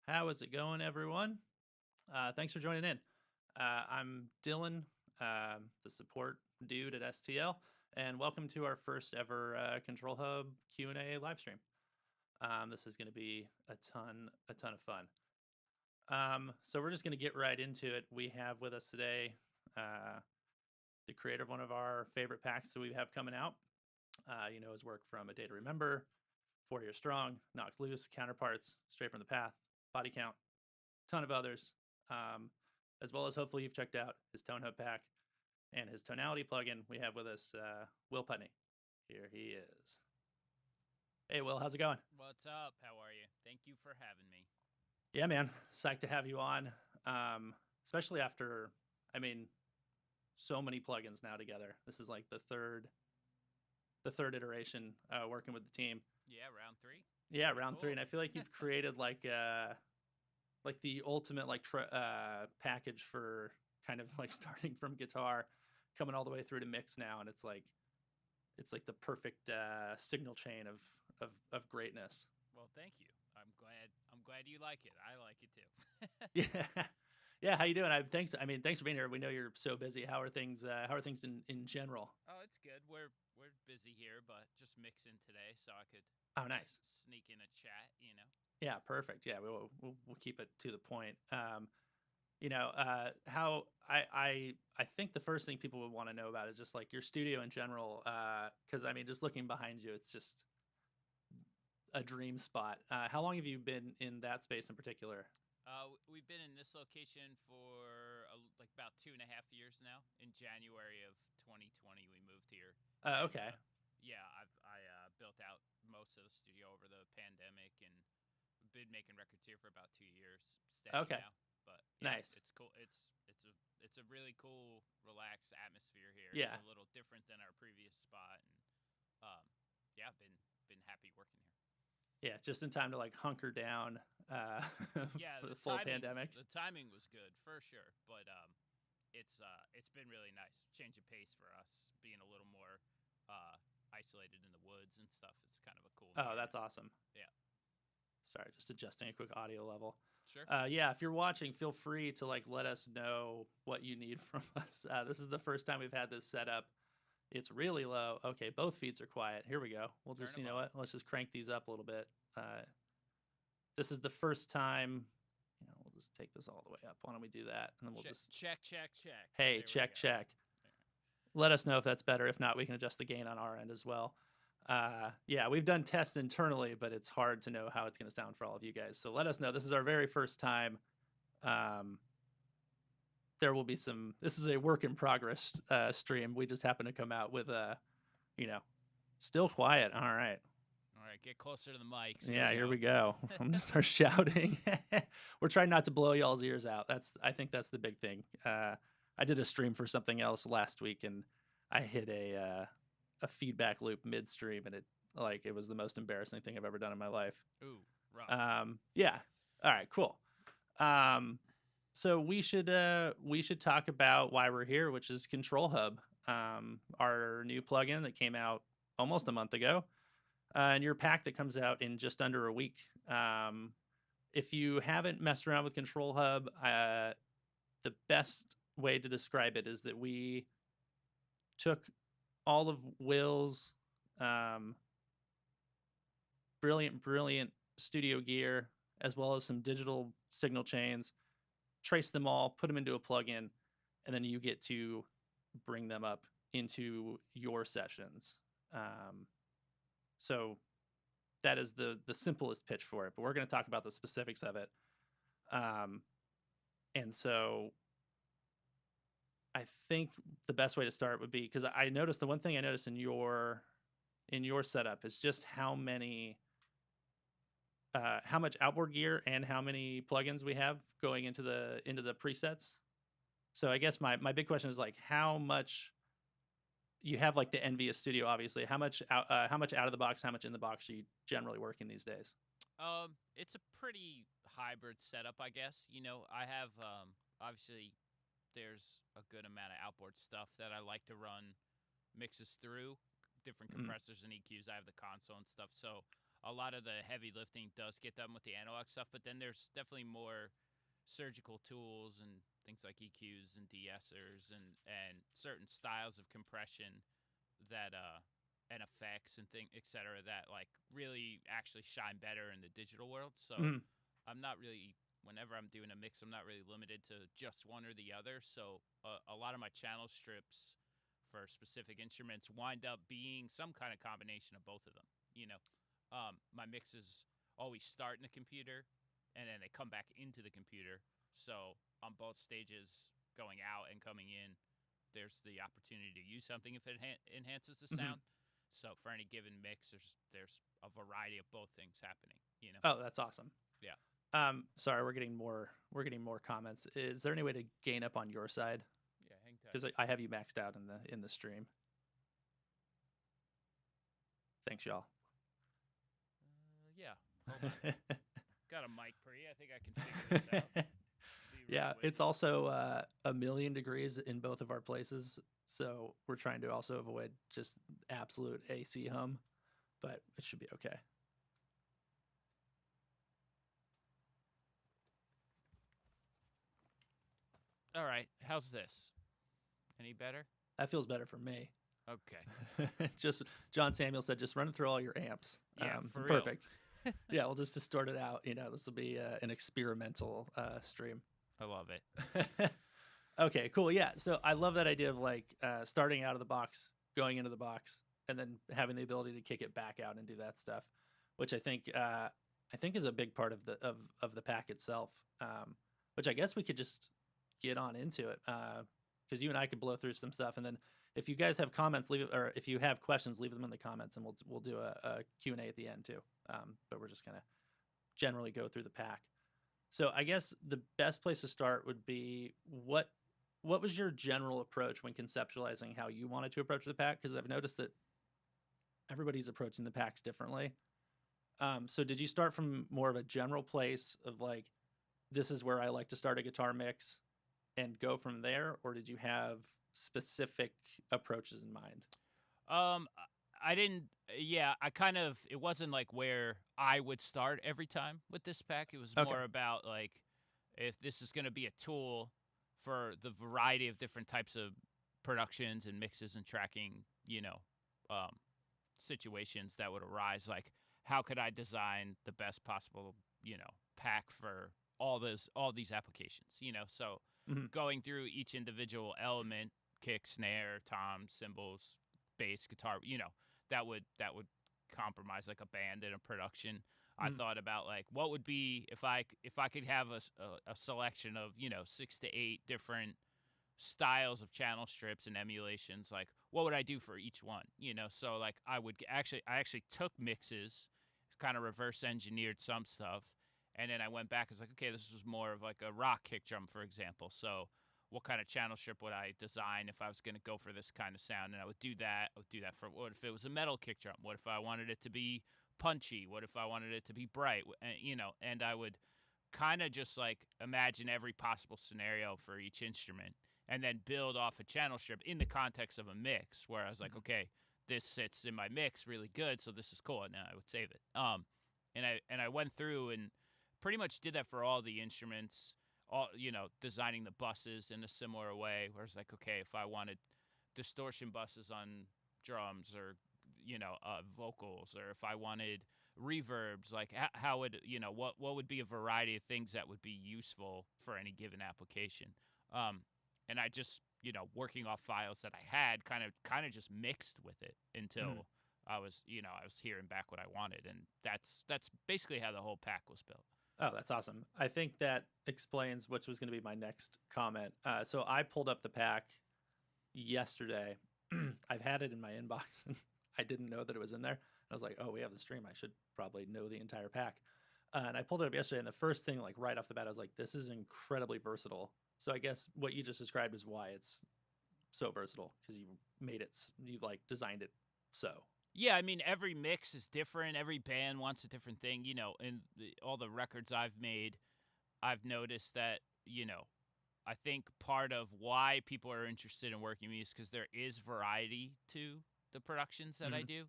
How is it going, everyone? Thanks for joining in. I'm Dylan, the support dude at STL, and welcome to our first ever Control Hub Q&A live stream. This is going to be a ton of fun. So we're just going to get right into it. We have with us today the creator of one of our favorite packs that we have coming out. You know his work from A Day to Remember, 4 Year Strong, Knocked Loose, Counterparts, Straight from the Path, Body Count, ton of others, as well as hopefully you've checked out his Tone Hub pack and his tonality plugin. We have with us Will Putney. Here he is. Hey, Will, how's it going? What's up? How are you? Thank you for having me. Yeah, man, psyched to have you on, especially after, so many plugins now together. This is like the third iteration working with the team. Yeah, round 3. Yeah, round 3, and I feel like you've created like the ultimate package for kind of like starting from guitar, coming all the way through to mix now, and it's like the perfect signal chain of greatness. Well, thank you. I'm glad you like it. I like it too. Yeah, yeah. How you doing? Thanks for being here. We know you're so busy. How are things? How are things in general? Oh, it's good. We're busy here, but just mixing today, so I could Oh, nice. Sneak in a chat. Yeah, perfect. Yeah, we'll keep it to the point. How I think the first thing people would want to know about is just like your studio in general, because just looking behind you, it's just a dream spot. How long have you been in that space in particular? We've been in this location for like about 2.5 years now. In January of 2020, we moved here. Okay. Yeah, I built out most of the studio over the pandemic, and been making records here for about 2 years. Steady Okay. now, but yeah, Nice. it's cool. It's a really cool, relaxed atmosphere here. Yeah. It's a little different than our previous spot, and yeah, been happy working here. Yeah, just in time to like hunker down Yeah, for the full pandemic. The timing was good for sure, but it's been really nice. Change of pace for us, being a little more isolated in the woods and stuff. It's kind of a cool. Oh, that's awesome. Yeah. Sorry, just adjusting a quick audio level. Sure. Yeah, if you're watching, feel free to like let us know what you need from us. This is the first time we've had this set up. It's really low. Okay, both feeds are quiet. Here we go. We'll just, you know what? Let's just crank these up a little bit. This is the first time. We'll just take this all the way up. Why don't we do that? And then we'll just check. Hey, check. Let us know if that's better. If not, we can adjust the gain on our end as well. Yeah, we've done tests internally, but it's hard to know how it's going to sound for all of you guys. So let us know. This is our very first time. There will be some. This is a work in progress stream. We just happen to come out with still quiet. All right, get closer to the mics. Here we go. I'm gonna start shouting. We're trying not to blow y'all's ears out. I think that's the big thing. I did a stream for something else last week, and I hit a feedback loop midstream, and it was the most embarrassing thing I've ever done in my life. Ooh, rough. Yeah. All right. Cool. So we should talk about why we're here, which is ControlHub, our new plugin that came out almost a month ago, and your pack that comes out in just under a week. If you haven't messed around with ControlHub, the best way to describe it is that we took all of Will's brilliant studio gear, as well as some digital signal chains, trace them all, put them into a plugin, and then you get to bring them up into your sessions. So that is the simplest pitch for it, but we're going to talk about the specifics of it. And so I think the best way to start would be, because I noticed the one thing I noticed in your setup is just how much outboard gear and how many plugins we have going into the presets. So I guess my big question is like how much you have, like the Envious Studio, obviously. How much out of the box, how much in the box are you generally working these days? It's a pretty hybrid setup, I guess. I have obviously there's a good amount of outboard stuff that I like to run mixes through different compressors and EQs. I have the console and stuff, so a lot of the heavy lifting does get done with the analog stuff, but then there's definitely more surgical tools and things like EQs and de-essers and certain styles of compression that and effects and et cetera, that like really actually shine better in the digital world. So Mhm. I'm not really, whenever I'm doing a mix, I'm not really limited to just one or the other. So a lot of my channel strips for specific instruments wind up being some kind of combination of both of them. My mixes always start in the computer and then they come back into the computer. So on both stages, going out and coming in, there's the opportunity to use something if it enhances the Mhm. sound. So for any given mix, there's a variety of both things happening. Oh, that's awesome. Yeah. Sorry, we're getting more comments. Is there any way to gain up on your side? Yeah, hang tight. Because I have you maxed out in the stream. Thanks, y'all. Yeah. Hold on. Got a mic pre. I think I can figure this out. Yeah, it's also 1,000,000 degrees in both of our places, so we're trying to also avoid just absolute AC hum, but it should be okay. All right. How's this? Any better? That feels better for me. Okay. Just John Samuel said, just run through all your amps. Yeah, for real. Perfect. Yeah, we'll just distort it out. This will be an experimental stream. I love it. Okay, cool. Yeah, so I love that idea of like starting out of the box, going into the box, and then having the ability to kick it back out and do that stuff, which I think is a big part of the pack itself. Which I guess we could just get on into it because you and I could blow through some stuff, and then if you guys have comments, leave it, or if you have questions, leave them in the comments, and we'll do a Q&A at the end too. But we're just gonna generally go through the pack. So I guess the best place to start would be what was your general approach when conceptualizing how you wanted to approach the pack? Because I've noticed that everybody's approaching the packs differently. So did you start from more of a general place of like, this is where I like to start a guitar mix and go from there? Or did you have specific approaches in mind? I didn't. Yeah, I kind of. It wasn't like where I would start every time with this pack. It was Okay. more about like if this is going to be a tool for the variety of different types of productions and mixes and tracking, um, situations that would arise. Like, how could I design the best possible, pack for all these applications? So Mhm. going through each individual element, kick, snare, tom, cymbals, bass, guitar, that would compromise like a band in a production. I Mhm. thought about like what would be if I could have a selection of 6 to 8 different styles of channel strips and emulations, like what would I do for each one? So like I actually took mixes, kind of reverse engineered some stuff, and then I went back. I was like, okay, this was more of like a rock kick drum, for example. So what kind of channel strip would I design if I was going to go for this kind of sound? And I would do that. I would do that for what if it was a metal kick drum? What if I wanted it to be punchy? What if I wanted it to be bright? And I would kind of just like imagine every possible scenario for each instrument and then build off a channel strip in the context of a mix where I was like, okay, this sits in my mix really good, so this is cool, and then I would save it. And I went through and pretty much did that for all the instruments, all designing the buses in a similar way, where it's like, okay, if I wanted distortion buses on drums or vocals, or if I wanted reverbs, like how would what would be a variety of things that would be useful for any given application. And I just working off files that I had kind of just mixed with it until I was hearing back what I wanted, and that's basically how the whole pack was built. Oh, that's awesome. I think that explains which was going to be my next comment. So I pulled up the pack yesterday. I've had it in my inbox and I didn't know that it was in there. And I was like, oh, we have the stream. I should probably know the entire pack. And I pulled it up yesterday, and the first thing, like right off the bat, I was like, this is incredibly versatile. So I guess what you just described is why it's so versatile, because you like designed it so. Yeah, I mean, every mix is different. Every band wants a different thing. In all the records I've made, I've noticed that, I think part of why people are interested in working with me is because there is variety to the productions that I do.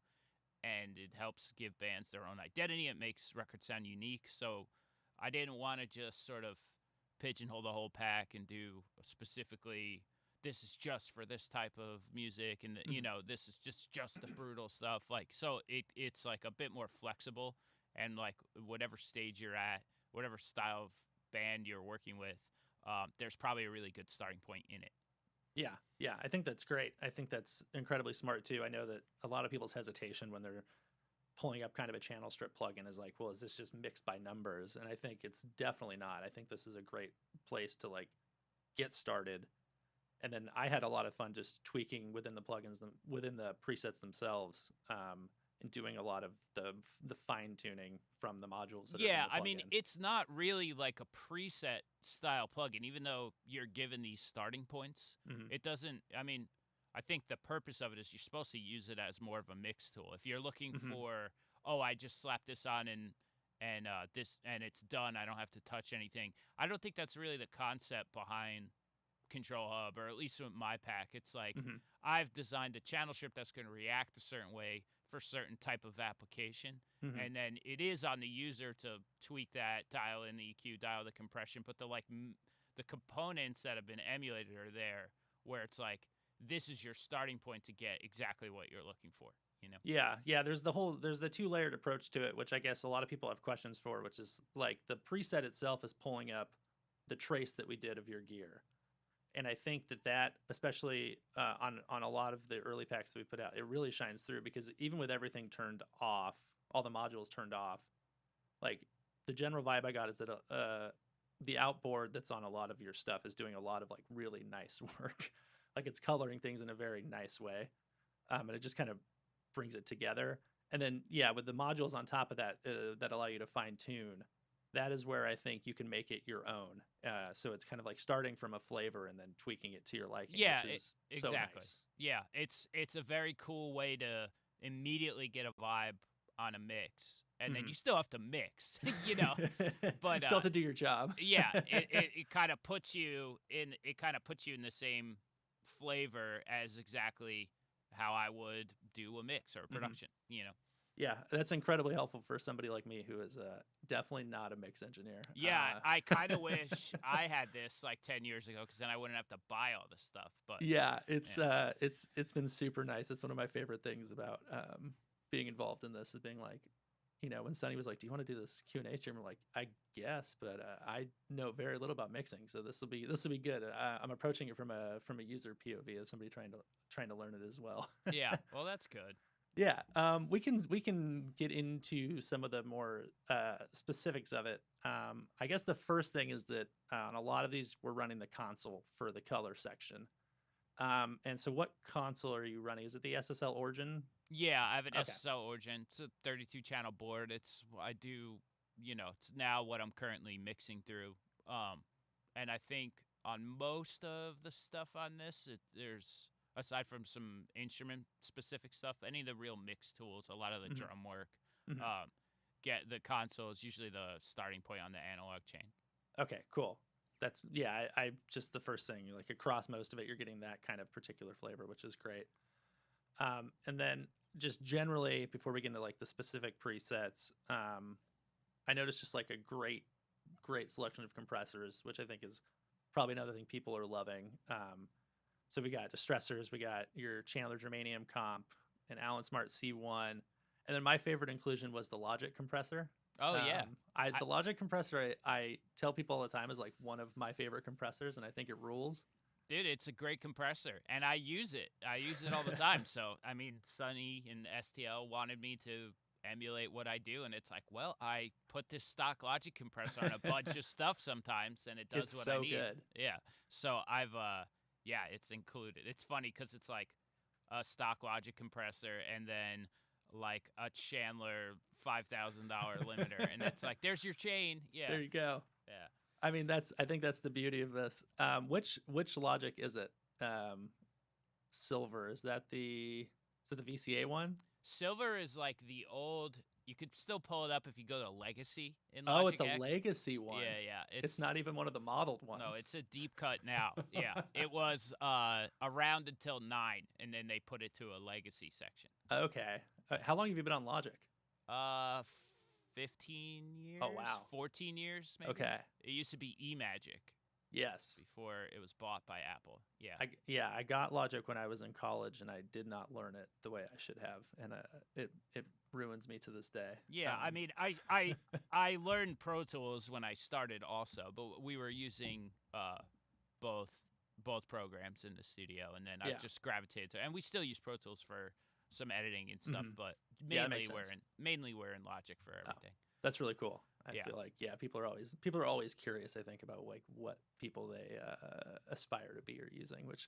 and it helps give bands their own identity. It makes records sound unique. So I didn't want to just sort of pigeonhole the whole pack and do specifically this is just for this type of music, and you know, this is just the brutal stuff. Like, so it's like a bit more flexible, and like whatever stage you're at, whatever style of band you're working with, there's probably a really good starting point in it. Yeah, I think that's great. I think that's incredibly smart too. I know that a lot of people's hesitation when they're pulling up kind of a channel strip plugin is like, well, is this just mixed by numbers? And I think it's definitely not. I think this is a great place to like get started. And then I had a lot of fun just tweaking within the plugins, within the presets themselves, and doing a lot of the fine tuning from the modules that are in Yeah, the I plugin. mean, it's not really like a preset style plugin, even though you're given these starting points. It doesn't, I mean, I think the purpose of it is you're supposed to use it as more of a mix tool. If you're looking for, oh, I just slapped this on and this and it's done, I don't have to touch anything. I don't think that's really the concept behind ControlHub, or at least with my pack. It's like I've designed a channel strip that's going to react a certain way for certain type of application, and then it is on the user to tweak that, dial in the EQ, dial the compression, but the like the components that have been emulated are there, where it's like this is your starting point to get exactly what you're looking for. You know? Yeah. There's the two-layered approach to it, which I guess a lot of people have questions for, which is like the preset itself is pulling up the trace that we did of your gear. And I think that especially on a lot of the early packs that we put out, it really shines through, because even with everything turned off, all the modules turned off, like the general vibe I got is that the outboard that's on a lot of your stuff is doing a lot of like really nice work. Like it's coloring things in a very nice way, and it just kind of brings it together. And then with the modules on top of that that allow you to fine tune, that is where I think you can make it your own. So it's kind of like starting from a flavor and then tweaking it to your liking. Yeah, which is exactly. So nice. Yeah, it's a very cool way to immediately get a vibe on a mix, and then you still have to mix, you know, but still have to do your job. Yeah, it kind of puts you in the same flavor as exactly how I would do a mix or a production, you know. Yeah, that's incredibly helpful for somebody like me who is definitely not a mix engineer. Yeah, I kind of wish I had this like 10 years ago, because then I wouldn't have to buy all this stuff. But yeah, it's been super nice. It's one of my favorite things about being involved in this, is being like, you know, when Sonny was like, "Do you want to do this Q&A stream?" I'm like, "I guess, but I know very little about mixing, so this will be good." I'm approaching it from a user POV of somebody trying to learn it as well. Yeah, well, that's good. Yeah, we can get into some of the more specifics of it. I guess the first thing is that on a lot of these, we're running the console for the color section. And so what console are you running? Is it the SSL Origin? Yeah, I have an SSL Origin. It's a 32 channel board. It's now what I'm currently mixing through. And I think on most of the stuff on this, there's, aside from some instrument specific stuff, any of the real mix tools, a lot of the drum work, get the console is usually the starting point on the analog chain. Okay, cool. That's I just the first thing, like across most of it, you're getting that kind of particular flavor, which is great. And then just generally, before we get into like the specific presets, I noticed just like a great selection of compressors, which I think is probably another thing people are loving. So we got distressors, we got your Chandler Germanium comp, an Allen Smart C1, and then my favorite inclusion was the Logic compressor. Oh yeah, the Logic compressor I tell people all the time is like one of my favorite compressors, and I think it rules. Dude, it's a great compressor, and I use it. I use it all the time. So I mean, Sonny and STL wanted me to emulate what I do, and it's like, well, I put this stock Logic compressor on a bunch of stuff sometimes, and it does what I need. Good. Yeah. So I've it's included. It's funny because it's like a stock Logic compressor and then like a Chandler $5,000 limiter, and it's like, there's your chain. Yeah, there you go. Yeah, I mean, I think that's the beauty of this. Which Logic is it? Silver, is that the VCA one? Silver is like the old you could still pull it up if you go to Legacy in Oh, Logic it's a X. legacy one. Yeah. It's not even one of the modeled ones. No, it's a deep cut now. Yeah, it was around until 9, and then they put it to a Legacy section. Okay. How long have you been on Logic? 15 years. Oh, wow. 14 years, maybe. Okay. It used to be eMagic Yes. before it was bought by Apple. Yeah. I got Logic when I was in college, and I did not learn it the way I should have, and it ruins me to this day. Yeah, I mean, I learned Pro Tools when I started also, but we were using both programs in the studio, and then I just gravitated to, and we still use Pro Tools for some editing and stuff, but mainly we're in Logic for everything. That's really cool. I feel like people are always curious, I think, about like what people they aspire to be or using, which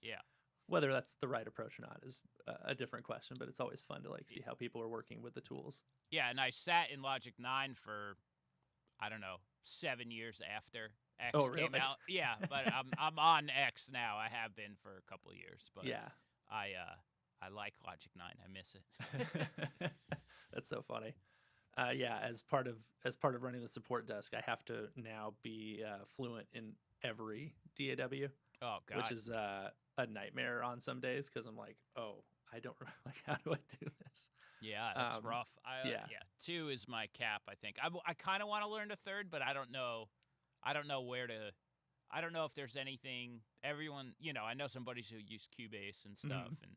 whether that's the right approach or not is a different question, but it's always fun to like see how people are working with the tools. Yeah, and I sat in Logic 9 for, I don't know, 7 years after X came out. Yeah, but I'm on X now. I have been for a couple of years, but I like Logic 9. I miss it. That's so funny. As part of running the support desk, I have to now be fluent in every DAW. Oh God, which is a nightmare on some days because I'm like, oh, I don't like, how do I do this? Yeah, that's rough. 2 is my cap. I think I kind of want to learn a 3rd, but I don't know. I don't know where to. I don't know if there's anything. Everyone, I know some buddies who use Cubase and stuff, and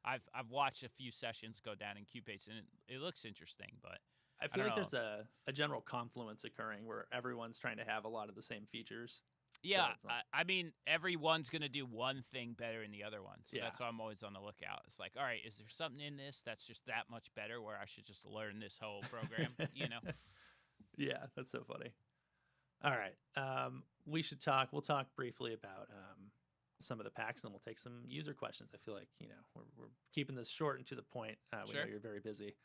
I've watched a few sessions go down in Cubase, and it looks interesting, but I feel like there's a general confluence occurring where everyone's trying to have a lot of the same features. Yeah, so I mean, everyone's going to do one thing better than the other one, so that's why I'm always on the lookout. It's like, all right, is there something in this that's just that much better where I should just learn this whole program, Yeah, that's so funny. All right, we'll talk briefly about some of the packs, and then we'll take some user questions. I feel like, we're keeping this short and to the point. We know you're very busy.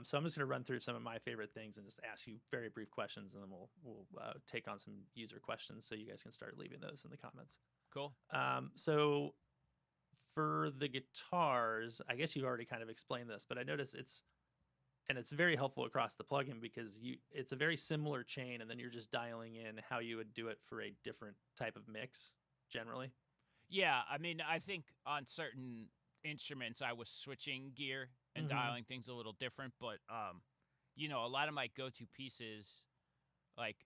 So I'm just going to run through some of my favorite things and just ask you very brief questions, and then we'll take on some user questions, so you guys can start leaving those in the comments. Cool. So for the guitars, I guess you already kind of explained this, but I noticed it's very helpful across the plugin because it's a very similar chain, and then you're just dialing in how you would do it for a different type of mix generally. Yeah, I mean, I think on certain instruments I was switching gear and dialing things a little different, but a lot of my go-to pieces, like,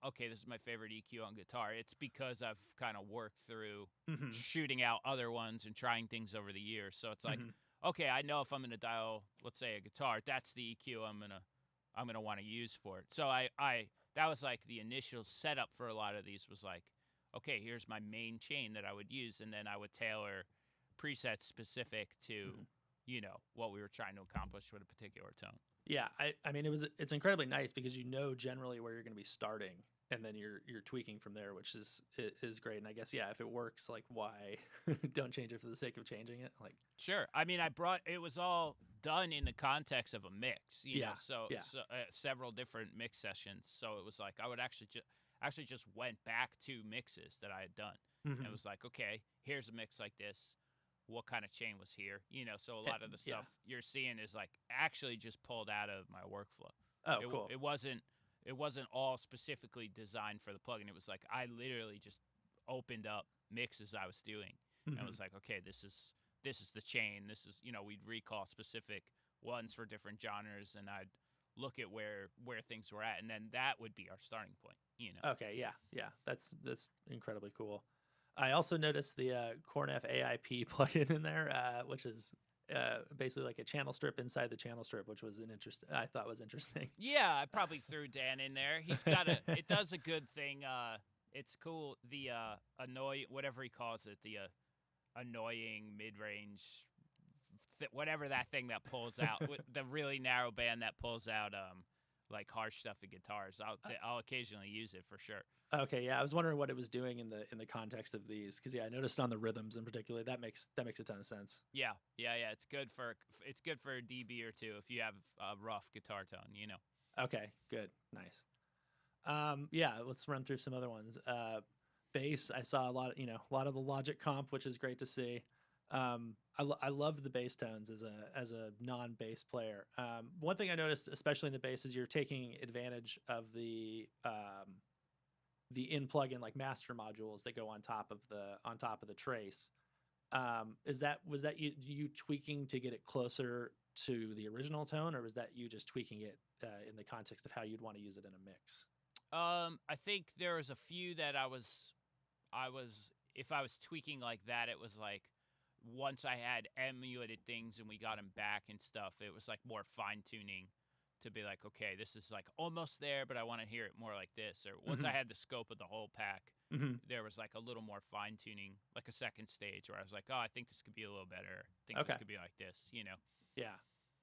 okay, this is my favorite EQ on guitar. It's because I've kind of worked through shooting out other ones and trying things over the years. So it's like, okay, I know if I'm going to dial, let's say, a guitar, that's the EQ I'm gonna want to use for it. So that was like the initial setup for a lot of these was like, okay, here's my main chain that I would use, and then I would tailor presets specific to what we were trying to accomplish with a particular tone. Yeah, I mean it's incredibly nice because generally where you're going to be starting, and then you're tweaking from there, which is great. And I guess if it works, like, why don't change it for the sake of changing it? Like, sure. I mean, it was all done in the context of a mix, so several different mix sessions. So it was like I would actually just went back to mixes that I had done, and it was like, okay, here's a mix like this. What kind of chain was here? So a lot of the stuff you're seeing is like actually just pulled out of my workflow. Oh, cool. It wasn't all specifically designed for the plugin. It was like I literally just opened up mixes I was doing and was like, okay, this is the chain. This is we'd recall specific ones for different genres, and I'd look at where things were at, and then that would be our starting point. Okay, yeah, that's incredibly cool. I also noticed the Cornef AIP plugin in there, which is basically like a channel strip inside the channel strip, which was I thought was interesting. Yeah, I probably threw Dan in there. He's got it does a good thing. It's cool. The whatever he calls it, the annoying mid-range, whatever that thing that pulls out, the really narrow band that pulls out like harsh stuff in guitars. I'll occasionally use it for sure. Okay, yeah, I was wondering what it was doing in the context of these, because I noticed on the rhythms in particular that makes a ton of sense. Yeah, it's good for a dB or two if you have a rough guitar tone, Okay, good, nice. Let's run through some other ones. Bass, I saw a lot of the Logic comp, which is great to see. I love the bass tones as a non bass player. One thing I noticed, especially in the bass, is you're taking advantage of the in plugin like master modules that go on top of the trace. Was that you tweaking to get it closer to the original tone, or was that you just tweaking it in the context of how you'd want to use it in a mix? I think there was a few that I was if I was tweaking like that, it was like once I had emulated things and we got them back and stuff, it was like more fine tuning to be like, okay, this is like almost there, but I want to hear it more like this. Or once I Hmm. had the scope of the whole pack, Hmm. there was like a little more fine tuning, like a second stage where I was like, oh, I think this could be a little better. I think this Okay. could be like this, you know? Yeah.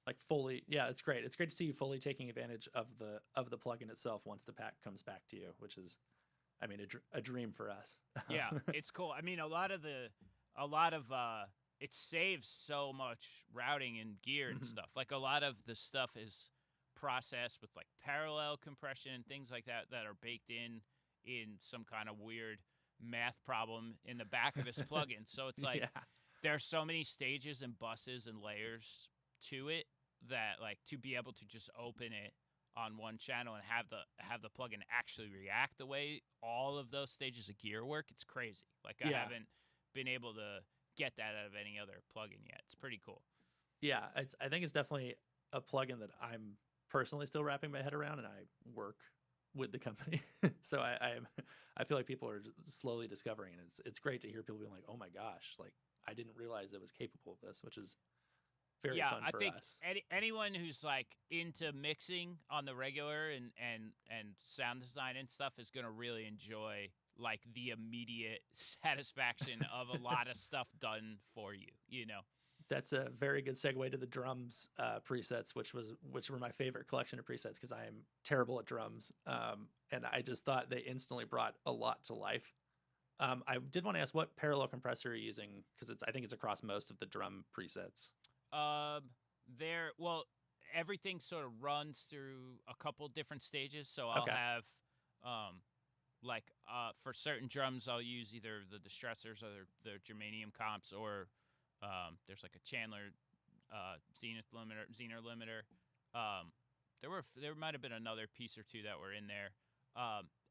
Like fully, yeah, it's great. It's great to see you fully taking advantage of the plugin itself once the pack comes back to you, which is, I mean, a dream for us. Yeah, it's cool. I mean, a lot of it saves so much routing and gear and Mhm. stuff. Like a lot of the stuff is processed with like parallel compression and things like that that are baked in some kind of weird math problem in the back of this plugin. So it's like Yeah. there's so many stages and buses and layers to it that like to be able to just open it on one channel and have the plugin actually react the way all of those stages of gear work, it's crazy. Like I Yeah. haven't been able to get that out of any other plugin yet. It's pretty cool. Yeah. I think it's definitely a plugin that I'm personally still wrapping my head around, and I work with the company. So I feel like people are slowly discovering it. It's great to hear people being like, "Oh my gosh, like I didn't realize it was capable of this," which is very Yeah, fun I for think us. anyone who's like into mixing on the regular and sound design and stuff is gonna really enjoy like the immediate satisfaction of a lot of stuff done for you. You know. That's a very good segue to the drums presets, which were my favorite collection of presets because I am terrible at drums, and I just thought they instantly brought a lot to life. I did want to ask what parallel compressor are you using because I think it's across most of the drum presets. Um, well, everything sort of runs through a couple different stages. So I'll Okay. have, um, like, for certain drums, I'll use either the distressors or the germanium comps, or there's like a Chandler, Zener limiter. Um, there might have been another piece or two that were in there.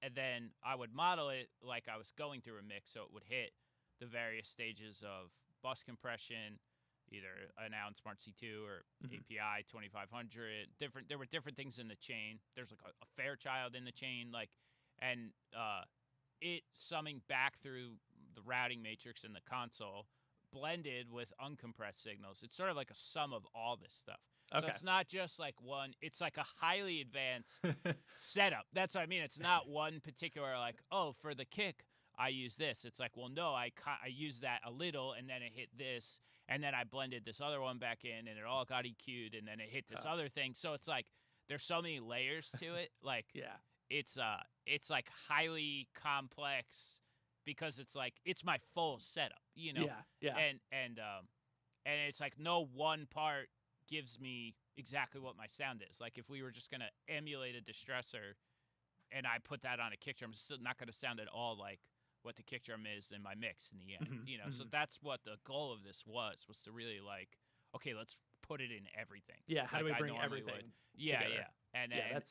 And then I would model it like I was going through a mix, so it would hit the various stages of bus compression, either an Allen Smart C2 or Hmm. API 2500. There were different things in the chain. There's like a Fairchild in the chain, like, and it summing back through the routing matrix in the console, blended with uncompressed signals. It's sort of like a sum of all this stuff. So Okay. it's not just like one. It's like a highly advanced setup. That's what I mean. It's not one particular like, oh, for the kick I use this. It's like, well, no, I use that a little, and then it hit this, and then I blended this other one back in, and it all got EQ'd, and then it hit this Oh, other thing. So it's like there's so many layers to it. Like yeah. it's like highly complex because it's like it's my full setup, you know, Yeah. Yeah. and and it's like no one part gives me exactly what my sound is. Like if we were just gonna emulate a distressor and I put that on a kick drum, it's still not gonna sound at all like what the kick drum is in my mix in the end, Hmm. you know. So Hmm. that's what the goal of this was to really like, okay, let's put it in everything Yeah. How do like we I bring normally would. everything Yeah, together? yeah, and Yeah. and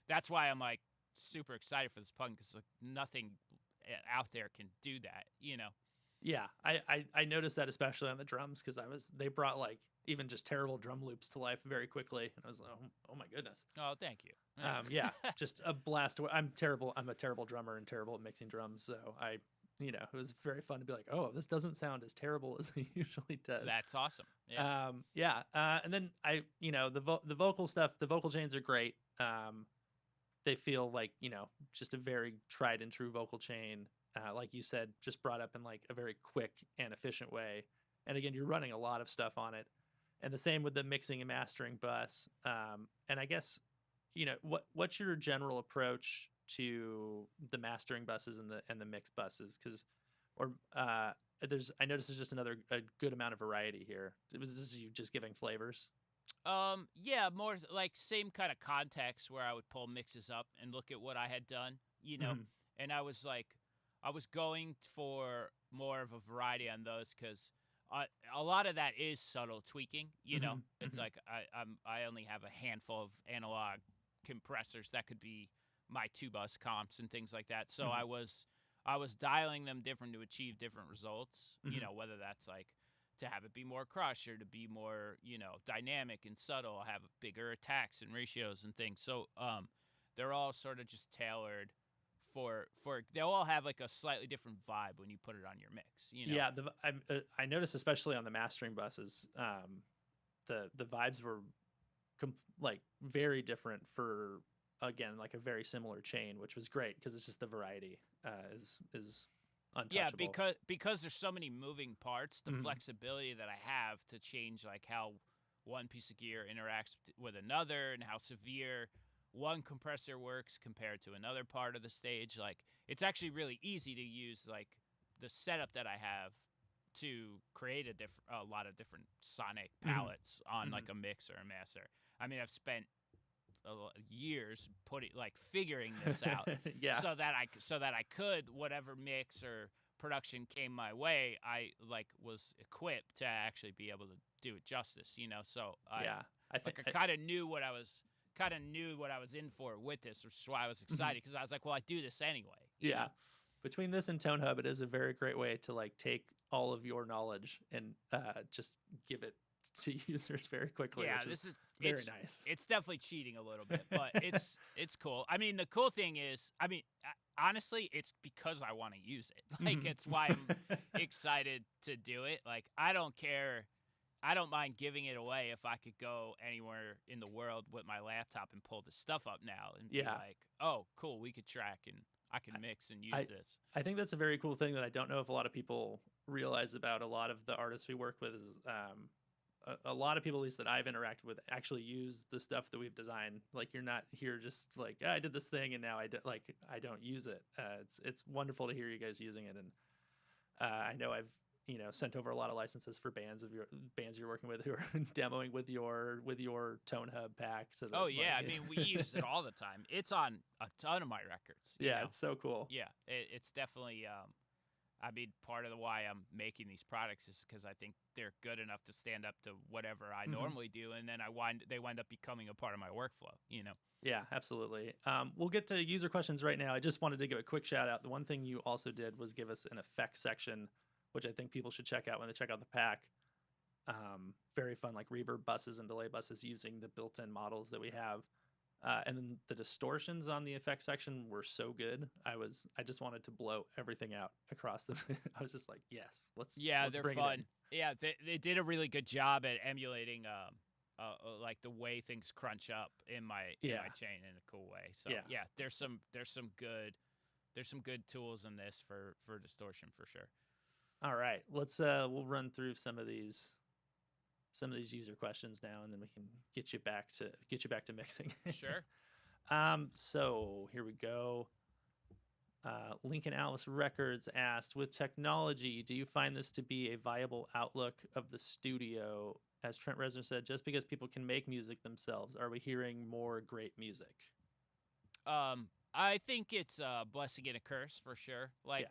that's why I'm like super excited for this plugin because like nothing out there can do that, you know. Yeah, I noticed that especially on the drums because they brought like even just terrible drum loops to life very quickly, and I was like, oh my goodness. Oh, thank you. Yeah, just a blast. I'm terrible. I'm a terrible drummer and terrible at mixing drums, so it was very fun to be like, oh, this doesn't sound as terrible as it usually does. That's awesome. Yeah. Yeah, and then the vocal stuff, the vocal chains are great. They feel like just a very tried and true vocal chain, like you said, just brought up in like a very quick and efficient way. And again, you're running a lot of stuff on it, and the same with the mixing and mastering bus. And I guess what's your general approach to the mastering buses and the mix buses? Because or I noticed there's just a good amount of variety here. This is you just giving flavors? Yeah, more like same kind of context where I would pull mixes up and look at what I had done, you know, Mhm. and I was going for more of a variety on those because a lot of that is subtle tweaking. It's Mhm. like I only have a handful of analog compressors that could be my 2 bus comps and things like that. So Mhm. I was dialing them different to achieve different results. Mhm. Whether that's like to have it be more crush or to be more dynamic and subtle, have bigger attacks and ratios and things. So they're all sort of just tailored for they'll all have like a slightly different vibe when you put it on your mix. Yeah, I noticed especially on the mastering buses, the vibes were like very different for, again, like a very similar chain, which was great because it's just the variety is Yeah, untouchable. because there's so many moving parts, the Mhm. flexibility that I have to change like how one piece of gear interacts with another and how severe one compressor works compared to another part of the stage, like it's actually really easy to use like the setup that I have to create a lot of different sonic Mhm. palettes on like Mhm. a mix or a master. I mean, I've spent years figuring this out Yeah. so that I could whatever mix or production came my way, I like was equipped to actually be able to do it justice. So Yeah. I think I kind of knew what I was in for with this, which is why I was Mhm. excited because I was like, well, I do this anyway. Yeah. Between this and ToneHub, it is a very great way to like take all of your knowledge and just give it to users very quickly, Yeah, which is this is very nice. it's definitely cheating a little bit, but it's cool. I mean, the cool thing is, honestly, it's because I want to use it. Like Mhm. it's why I'm excited to do it. Like I don't care. I don't mind giving it away if I could go anywhere in the world with my laptop and pull this stuff up now and be Yeah. like, "Oh, cool, we could track and I can mix and use I this." I think that's a very cool thing that I don't know if a lot of people realize about a lot of the artists we work with is a lot of people, at least that I've interacted with, actually use the stuff that we've designed. Like you're not here just like, "Ah, I did this thing and now I don't use it. It's wonderful to hear you guys using it, and I know I've sent over a lot of licenses for bands you're working with who are demoing with your Tone Hub pack, so that Oh yeah, I like mean, we use it all the time. It's on a ton of my records, you yeah, know. it's so cool. Yeah, it's definitely. I mean, part of the why I'm making these products is because I think they're good enough to stand up to whatever I Mhm. normally do, and then they wind up becoming a part of my workflow. Yeah, absolutely. We'll get to user questions right now. I just wanted to give a quick shout out. The one thing you also did was give us an effects section, which I think people should check out when they check out the pack. Very fun, like reverb buses and delay buses using the built-in models that we have. And then the distortions on the effects section were so good. I just wanted to blow everything out across the. I was just like, yes, Yeah, let's they're bring it in. fun. Yeah, they did a really good job at emulating like the way things crunch up in Yeah, my chain in a cool way. So yeah. yeah, there's some good tools in this for distortion for sure. All right, let's we'll run through some of these user questions now, and then we can get you back to mixing. Sure. So here we go. Lincoln Alice Records asked, with technology, do you find this to be a viable outlook of the studio? As Trent Reznor said, just because people can make music themselves, are we hearing more great music? I think it's a blessing and a curse for sure. Yeah. Like,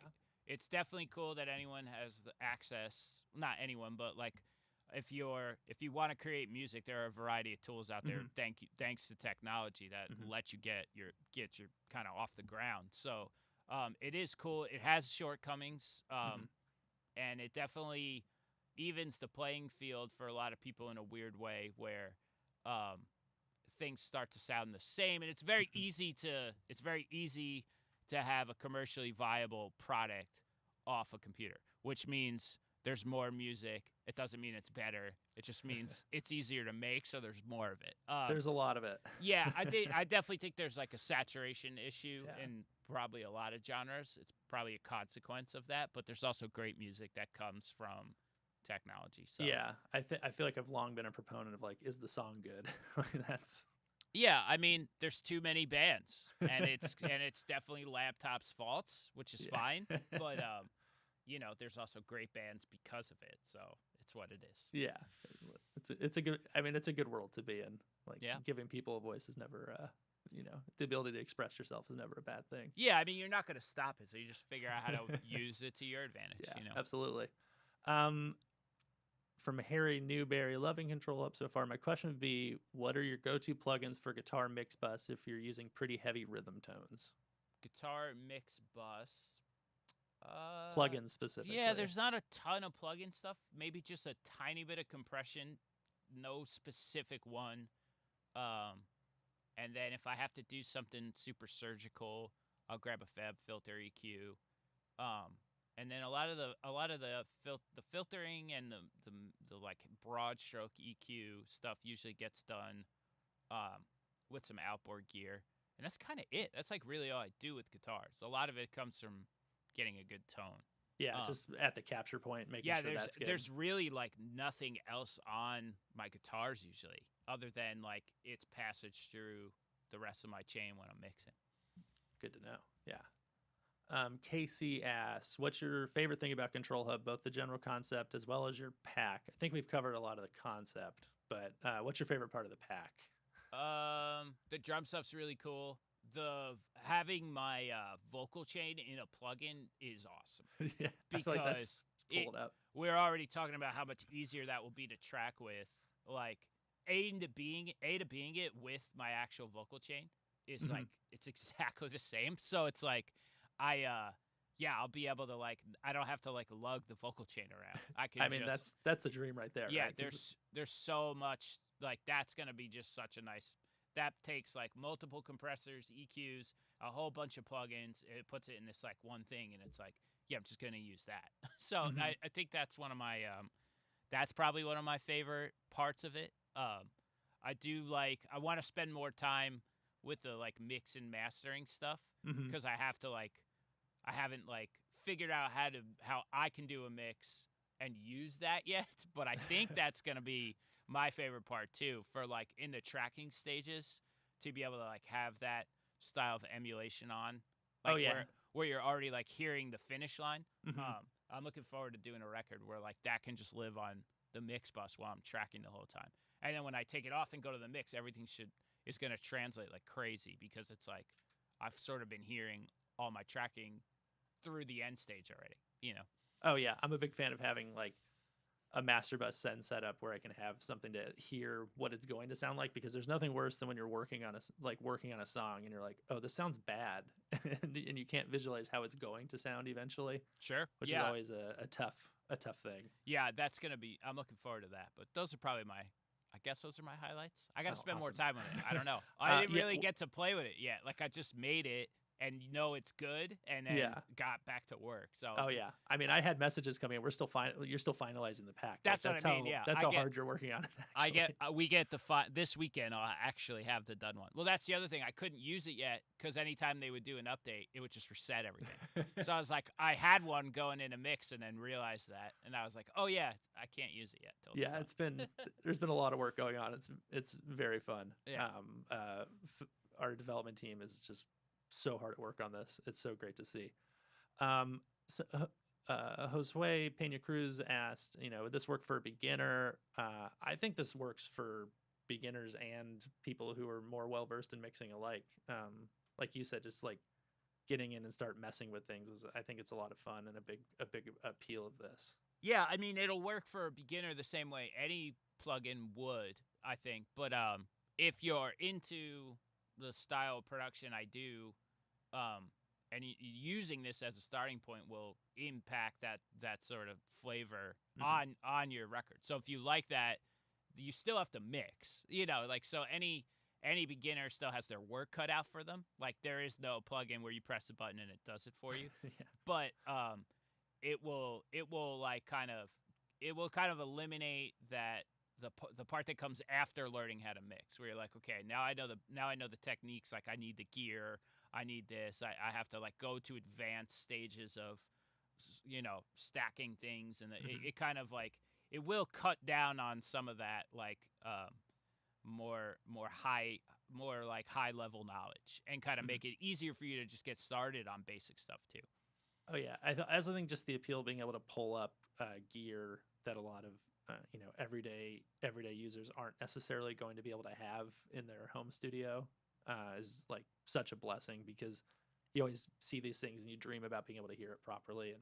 it's definitely cool that anyone has the access. Not anyone, but like, if you want to create music, there are a variety of tools out there. Hmm. Thanks to technology that Hmm. let you get your kind of off the ground. So, it is cool. It has shortcomings. Hmm. And it definitely evens the playing field for a lot of people in a weird way, where um, things start to sound the same, and it's very easy to have a commercially viable product off a computer, which means there's more music. It doesn't mean it's better. It just means it's easier to make, so there's more of it. There's a lot of it. Yeah, I definitely think there's like a saturation issue Yeah. in probably a lot of genres. It's probably a consequence of that, but there's also great music that comes from technology. So Yeah, I feel like I've long been a proponent of like, is the song good? Like, that's yeah, I mean, there's too many bands, and it's definitely laptops' faults, which is fine. yeah. But there's also great bands because of it, so it's what it is. Yeah, it's a good. I mean, it's a good world to be in. Like Yeah, giving people a voice is never, the ability to express yourself is never a bad thing. yeah. I mean, you're not gonna stop it, so you just figure out how to use it to your advantage. Yeah, absolutely. Um, from Harry Newberry, loving ControlHub so far. My question would be, what are your go-to plugins for guitar mix bus if you're using pretty heavy rhythm tones? Guitar mix bus. Plugins specifically. Yeah, there's not a ton of plugin stuff. Maybe just a tiny bit of compression. No specific one. And then if I have to do something super surgical, I'll grab a Fab Filter EQ. And then a lot of the filtering and the like broad stroke EQ stuff usually gets done with some outboard gear, and that's kind of it. That's like really all I do with guitars. A lot of it comes from getting a good tone. Yeah, just at the capture point, making sure that's good. There's really like nothing else on my guitars usually, other than like its passage through the rest of my chain when I'm mixing. Good to know. Yeah. Casey asks, what's your favorite thing about ControlHub, both the general concept as well as your pack? I think we've covered a lot of the concept, but what's your favorite part of the pack? The drum stuff's really cool. Having my vocal chain in a plugin is awesome. Yeah, I feel like that's pulled up. We're already talking about how much easier that will be to track with. Like A to being it with my actual vocal chain is like it's exactly the same. So it's like I'll be able to like I don't have to like lug the vocal chain around. I mean that's the dream right there. Yeah, right? there's so much like that's gonna be just such a nice. That takes like multiple compressors, EQs, a whole bunch of plugins. It puts it in this like one thing, and it's like, yeah, I'm just gonna use that. So I think that's one of my that's probably one of my favorite parts of it. I do like I want to spend more time with the like mix and mastering stuff because I haven't like figured out how I can do a mix and use that yet. But I think that's gonna be my favorite part too, for like in the tracking stages, to be able to like have that style of emulation on. Like where you're already like hearing the finish line. I'm looking forward to doing a record where like that can just live on the mix bus while I'm tracking the whole time. And then when I take it off and go to the mix, everything is gonna translate like crazy, because it's like I've sort of been hearing all my tracking through the end stage already, you know. Oh yeah, I'm a big fan of having like a master bus send setup where I can have something to hear what it's going to sound like, because there's nothing worse than when you're working on a song and you're like, oh, this sounds bad, and you can't visualize how it's going to sound eventually. Sure. Which is always a tough thing. Yeah, that's gonna be. I'm looking forward to that. But those are probably I guess those are my highlights. I got to spend more time on it. I don't know. I didn't really get to play with it yet. Like I just made it and it's good, and then got back to work. So I mean, I had messages coming in. We're still you're still finalizing the pack. That's what I mean. Yeah, that's how hard you're working on it. Actually. We get this weekend. I'll actually have the done one. Well, that's the other thing. I couldn't use it yet because anytime they would do an update, it would just reset everything. So I was like, I had one going in a mix, and then realized that, and I was like, oh yeah, I can't use it yet. There's been a lot of work going on. It's very fun. Yeah. Our development team is just so hard at work on this. It's so great to see. Josue Pena Cruz asked, would this work for a beginner? I think this works for beginners and people who are more well-versed in mixing alike. Like you said, just like getting in and start messing with things I think it's a lot of fun and a big appeal of this. Yeah, I mean, it'll work for a beginner the same way any plugin would, I think. But if you're into the style of production I do, and using this as a starting point will impact that sort of flavor on your record. So if you like that, you still have to mix, like, so any beginner still has their work cut out for them. Like there is no plugin where you press a button and it does it for you. Yeah. But it will kind of eliminate that the part that comes after learning how to mix, where you're like, okay, now I know the techniques. Like I need the gear, I need this. I have to like go to advanced stages of, stacking things, and it kind of like it will cut down on some of that like more high level knowledge, and kind of make it easier for you to just get started on basic stuff too. Oh yeah, I also think just the appeal of being able to pull up gear that a lot of everyday users aren't necessarily going to be able to have in their home studio is like such a blessing, because you always see these things and you dream about being able to hear it properly, and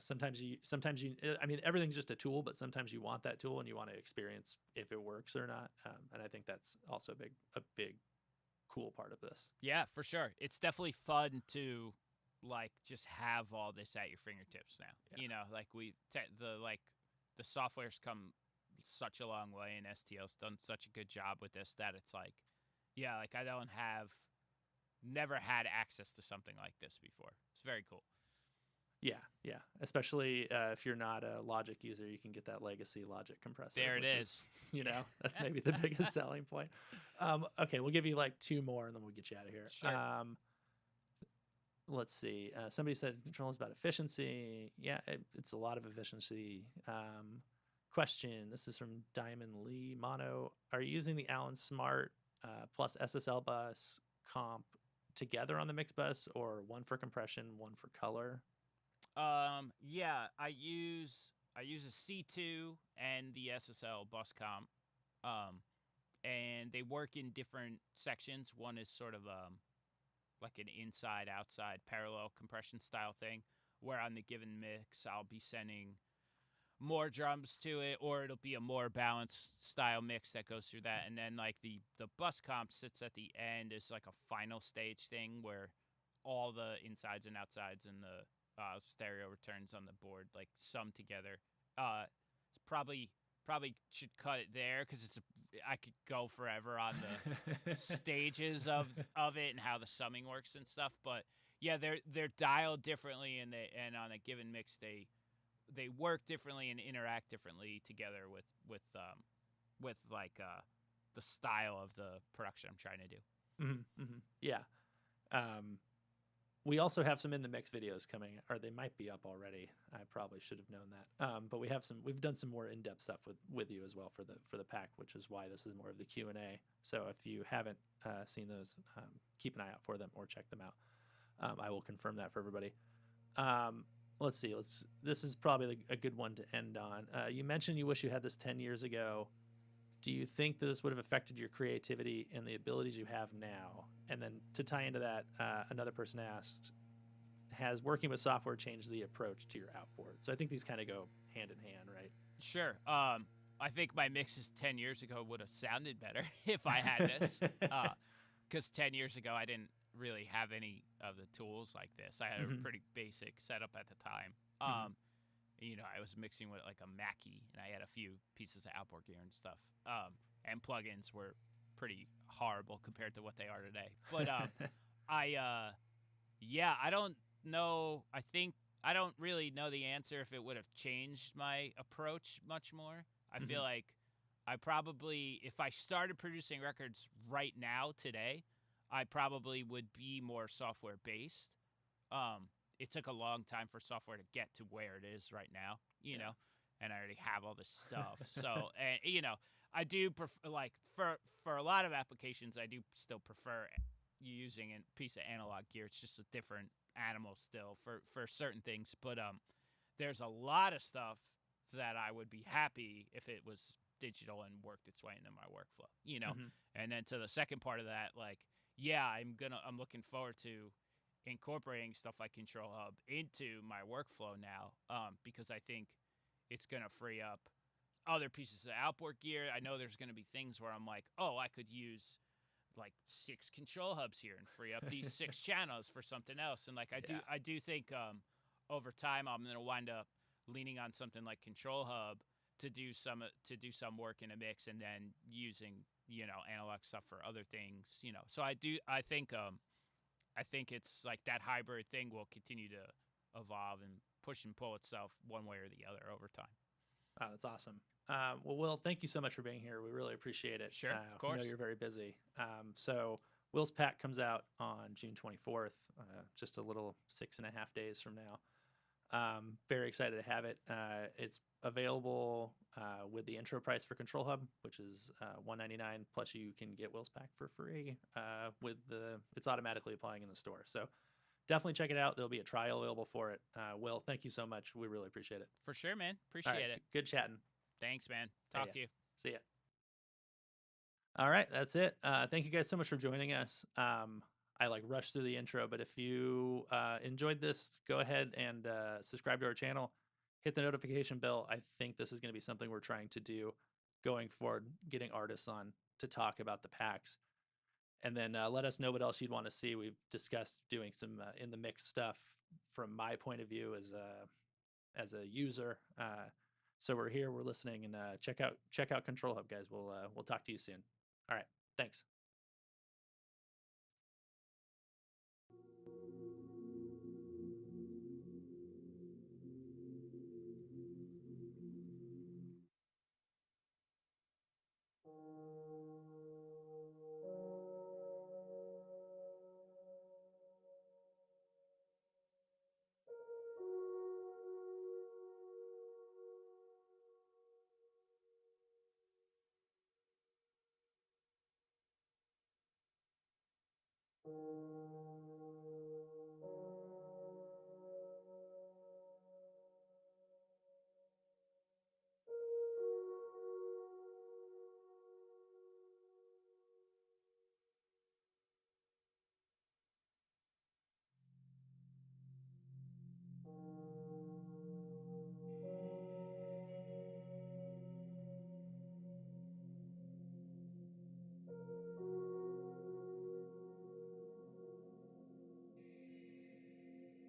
sometimes you, I mean, everything's just a tool, but sometimes you want that tool and you want to experience if it works or not. And I think that's also a big cool part of this. Yeah, for sure. It's definitely fun to like just have all this at your fingertips now. Yeah. You know, like the software's come such a long way, and STL's done such a good job with this that it's like, yeah, like I don't have never had access to something like this before. It's very cool. Yeah. Especially if you're not a Logic user, you can get that legacy Logic compressor. There it which is. That's maybe the biggest selling point. Okay, we'll give you like 2 more, and then we'll get you out of here. Sure. Let's see. Somebody said control is about efficiency. Yeah, it's a lot of efficiency. Question. This is from Diamond Lee Mono. Are you using the Allen Smart plus SSL bus comp together on the mix bus, or one for compression, one for color? Yeah, I use a C2 and the SSL bus comp. And they work in different sections. One is sort of like an inside outside parallel compression style thing, where on the given mix I'll be sending more drums to it, or it'll be a more balanced style mix that goes through that. And then like the bus comp sits at the end as like a final stage thing where all the insides and outsides and the stereo returns on the board like sum together. It's probably should cut it there because I could go forever on the stages of it and how the summing works and stuff. But yeah, they're dialed differently, and on a given mix they work differently and interact differently together with like the style of the production I'm trying to do. Mm-hmm, mm-hmm. Yeah. We also have some in the mix videos coming, or they might be up already. I probably should have known that. But we've done some more in-depth stuff with you as well for the pack, which is why this is more of the Q&A. So if you haven't seen those, keep an eye out for them or check them out. I will confirm that for everybody. Let's see. This is probably a good one to end on. You mentioned you wish you had this 10 years ago. Do you think that this would have affected your creativity and the abilities you have now? And then to tie into that, another person asked, has working with software changed the approach to your outboard? So I think these kind of go hand in hand, right? Sure. I think my mixes 10 years ago would have sounded better if I had this. Because 10 years ago, I didn't really have any of the tools like this. I had a pretty basic setup at the time. I was mixing with like a Mackie, and I had a few pieces of outboard gear and stuff. And plugins were pretty horrible compared to what they are today. But I don't know. I don't really know the answer if it would have changed my approach much more. I feel like I probably, if I started producing records right now today, I probably would be more software based. It took a long time for software to get to where it is right now, you know, and I already have all this stuff. So, and I do prefer, like for a lot of applications, I do still prefer using a piece of analog gear. It's just a different animal still for certain things. But there's a lot of stuff that I would be happy if it was digital and worked its way into my workflow, And then to the second part of that, like, yeah, I'm looking forward to incorporating stuff like ControlHub into my workflow now, because I think it's going to free up other pieces of outboard gear. I know there's going to be things where I'm like, oh, I could use like 6 ControlHubs here and free up these 6 channels for something else. And like I do think over time I'm going to wind up leaning on something like ControlHub to do some work in a mix, and then using analog stuff for other things. So I think it's like that hybrid thing will continue to evolve and push and pull itself one way or the other over time. Oh, that's awesome. Well, Will, thank you so much for being here. We really appreciate it. Sure, of course. I know you're very busy. So Will's pack comes out on June 24th, just a little 6.5 days from now. Very excited to have it. It's available with the intro price for ControlHub, which is $199, plus you can get Will's pack for free it's automatically applying in the store. So definitely check it out. There'll be a trial available for it. Will, thank you so much. We really appreciate it. For sure, man. Appreciate it. Good chatting. Thanks, man. Talk to you. See ya. All right, that's it. Thank you guys so much for joining us. I like rushed through the intro, but if you enjoyed this, go ahead and subscribe to our channel, hit the notification bell. I think this is going to be something we're trying to do going forward, getting artists on to talk about the packs. And then let us know what else you'd want to see. We've discussed doing some in the mix stuff from my point of view as a user. So we're here, we're listening, and check out ControlHub, guys. We'll talk to you soon. All right, thanks.